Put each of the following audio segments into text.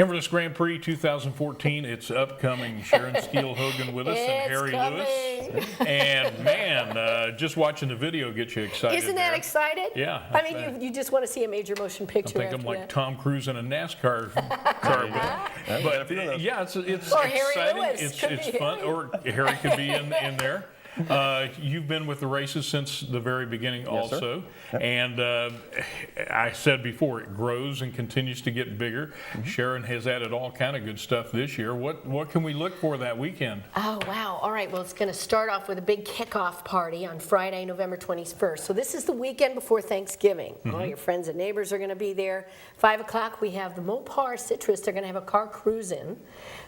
Inverness Grand Prix 2014, it's upcoming. Sharon Steele Hogan with us and Harry Lewis. And man, just watching the video gets you excited. Isn't that exciting? Yeah. I mean, you just want to see a major motion picture. I think I'm like Tom Cruise in a NASCAR car. But yeah, it's or exciting. Harry Lewis. It's fun. Or Harry could be in there. You've been with the races since the very beginning also. Yep. And I said before, it grows and continues to get bigger. Sharon has added all kind of good stuff this year. What can we look for that weekend? Oh, wow. All right. Well, it's going to start off with a big kickoff party on Friday, November 21st. So this is the weekend before Thanksgiving. All your friends and neighbors are going to be there. 5 o'clock, we have the Mopar Citrus. They're going to have a car cruise in.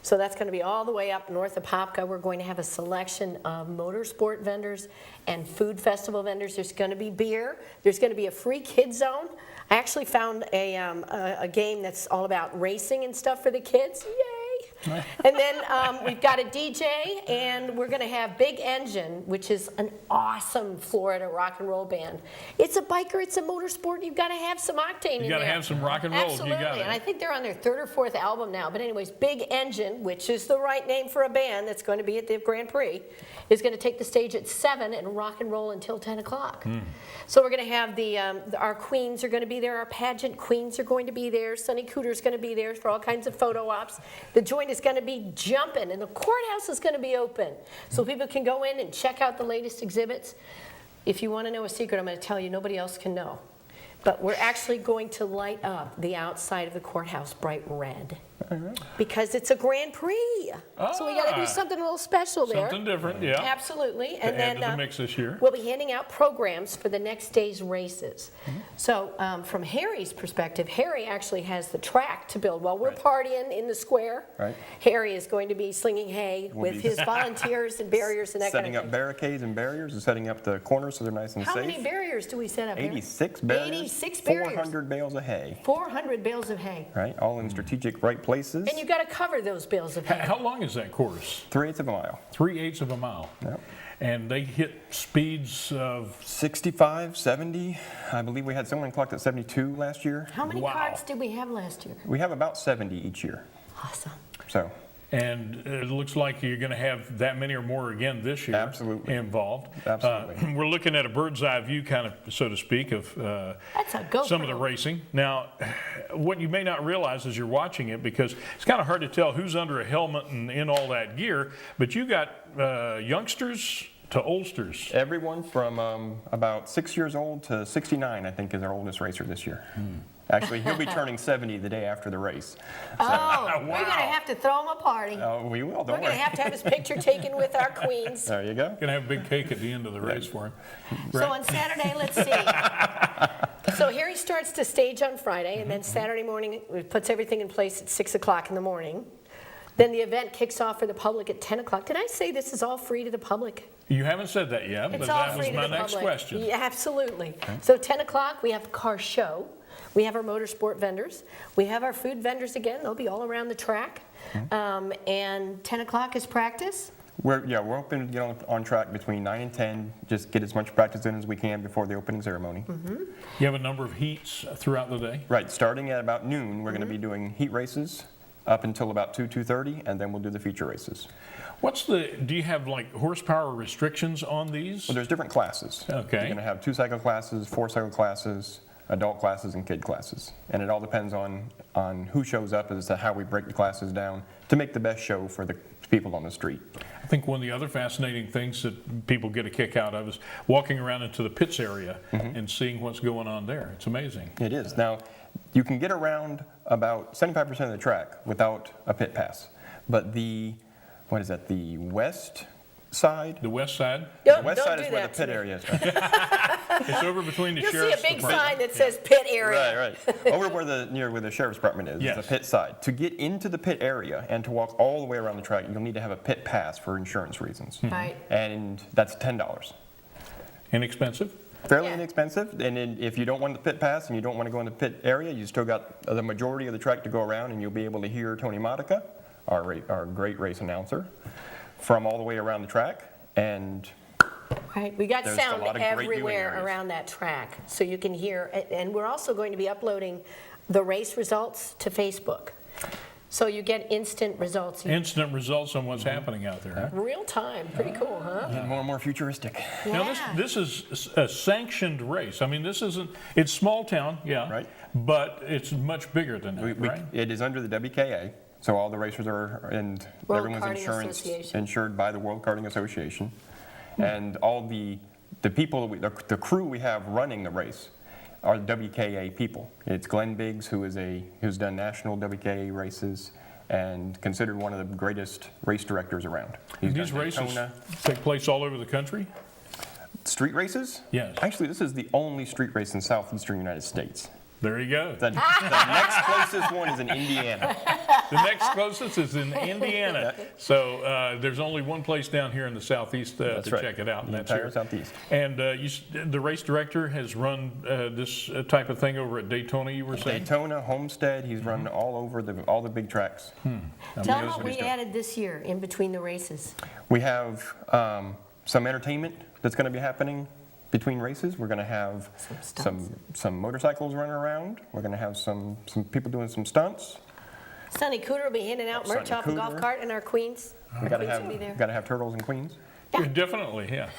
So that's going to be all the way up north of Popka. We're going to have a selection of motorsport vendors and food festival vendors. There's going to be beer. There's going to be a free kid zone. I actually found a game that's all about racing and stuff for the kids. Yay! And then we've got a DJ, and we're going to have Big Engine, which is an awesome Florida rock and roll band. It's a biker, it's a motorsport. You've got to have some octane in there. You got to have some rock and roll. Absolutely. You got it. And I think they're on their 3rd or 4th album now. But anyways, Big Engine, which is the right name for a band that's going to be at the Grand Prix, is going to take the stage at 7 and rock and roll until 10 o'clock. So we're going to have our queens are going to be there. Our pageant queens are going to be there. Sonny Cooter's going to be there for all kinds of photo ops. The joint is going to be jumping, and the courthouse is going to be open. So people can go in and check out the latest exhibits. If you want to know a secret, I'm going to tell you, nobody else can know. But we're actually going to light up the outside of the courthouse bright red. Because it's a Grand Prix. So we got to do something a little special there. Something different, yeah. Absolutely. And then to the mix this year. We'll be handing out programs for the next day's races. So from Harry's perspective, Harry actually has the track to build. While we're partying in the square, Harry is going to be slinging hay with his volunteers and barriers and that kind of thing. Setting up barricades and barriers and setting up the corners so they're nice and safe. How many barriers do we set up? 86 barriers. 86 barriers. 400 bales of hay. 400 bales of hay. Right, all in strategic right places. And you've got to cover those bales of hay. How long is that course? 3/8 of a mile. 3/8 of a mile. Yep. And they hit speeds of 65, 70. I believe we had someone clocked at 72 last year. How many cards did we have last year? We have about 70 each year. Awesome. So. And it looks like you're going to have that many or more again this year. Absolutely. Involved. Absolutely. We're looking at a bird's eye view, kind of, so to speak, of some of the racing. Now, what you may not realize as you're watching it, because it's kind of hard to tell who's under a helmet and in all that gear, but you got youngsters to oldsters. Everyone from about 6 years old to 69, I think, is our oldest racer this year. Actually, he'll be turning 70 the day after the race. So, we're going to have to throw him a party. We will, don't We're going to have his picture taken with our queens. There you go. Going to have a big cake at the end of the race for him. So on Saturday, let's see. So Harry starts to stage on Friday, and then Saturday morning, he puts everything in place at 6 o'clock in the morning. Then the event kicks off for the public at 10 o'clock. Did I say this is all free to the public? You haven't said that yet, but that was my next question. Yeah, absolutely. So 10 o'clock, we have the car show. We have our motorsport vendors. We have our food vendors again. They'll be all around the track. And 10 o'clock is practice. We're hoping to get on track between 9 and 10, just get as much practice in as we can before the opening ceremony. You have a number of heats throughout the day? Right, starting at about noon, we're going to be doing heat races up until about 2:30, and then we'll do the feature races. Do you have like horsepower restrictions on these? Well, there's different classes. Okay. You're going to have 2-cycle classes, 4-cycle classes, adult classes, and kid classes. And it all depends on who shows up as to how we break the classes down to make the best show for the people on the street. I think one of the other fascinating things that people get a kick out of is walking around into the pits area and seeing what's going on there. It's amazing. It is. Now, you can get around about 75% of the track without a pit pass. But the west side? The west side? The west side is where the pit area is. It's over between the You'll sheriff's see a big department. sign that says pit area. Right. Over near where the sheriff's department is, the pit side. To get into the pit area and to walk all the way around the track, you'll need to have a pit pass for insurance reasons. Right. And that's $10. Inexpensive? Fairly inexpensive, and then if you don't want the pit pass and you don't want to go in the pit area, you still got the majority of the track to go around, and you'll be able to hear Tony Modica, our great race announcer, from all the way around the track. And Right, we got there's sound a lot of great viewing everywhere areas around that track, so you can hear. And we're also going to be uploading the race results to Facebook. So you get instant results. Instant results on what's happening out there. Real time. Pretty cool, huh? Getting more and more futuristic. Now, Yeah. this is a sanctioned race. I mean, this isn't, it's small town, yeah, Right. but it's much bigger than that, right? It is under the WKA, so all the racers are, and World everyone's Karting insurance Association. insured by the World Karting Association. And all the people, the crew we have running the race are WKA people. It's Glenn Biggs, who's done national WKA races and considered one of the greatest race directors around. He's These done races Daytona. take place all over the country? Street races? Yes. Actually, this is the only street race in southeastern United States. There you go. The next closest one is in Indiana. The next closest is in Indiana. So there's only one place down here in the southeast to That's right. check it out, and The that's entire here. southeast. And the race director has run this type of thing over at Daytona, you were saying? Daytona, Homestead, he's run all over all the big tracks. Tell them what we added this year in between the races. We have some entertainment that's going to be happening between races. We're going to have Some some motorcycles running around. We're going to have some people doing some stunts. Sonny Cooter will be handing out merch Sonny off the golf Cooter. cart, and our queens. We got to Queens will be there. have turtles and queens. Yeah, definitely, yeah.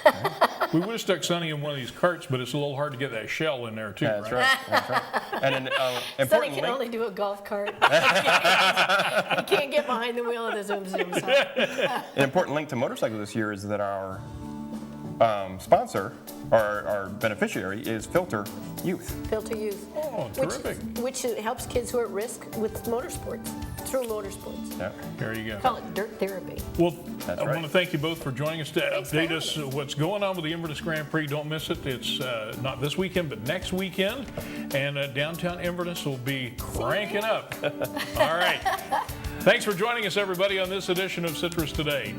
We would have stuck Sonny in one of these carts, but it's a little hard to get that shell in there too, That's right? right. That's right. And an Sonny important can link. only do a golf cart. He can't get behind the wheel of the Zoom Zoom. So. An important link to motorcycle this year is that our sponsor, our beneficiary, is Filter Youth. Filter Youth. Oh, terrific. Which helps kids who are at risk with motorsports, through motorsports. Yeah. There you go. Call it dirt therapy. Well, That's I right. want to thank you both for joining us to Thanks for update having us me. what's going on with the Inverness Grand Prix. Don't miss it. It's not this weekend, but next weekend. And downtown Inverness will be cranking up. All right. Thanks for joining us, everybody, on this edition of Citrus Today.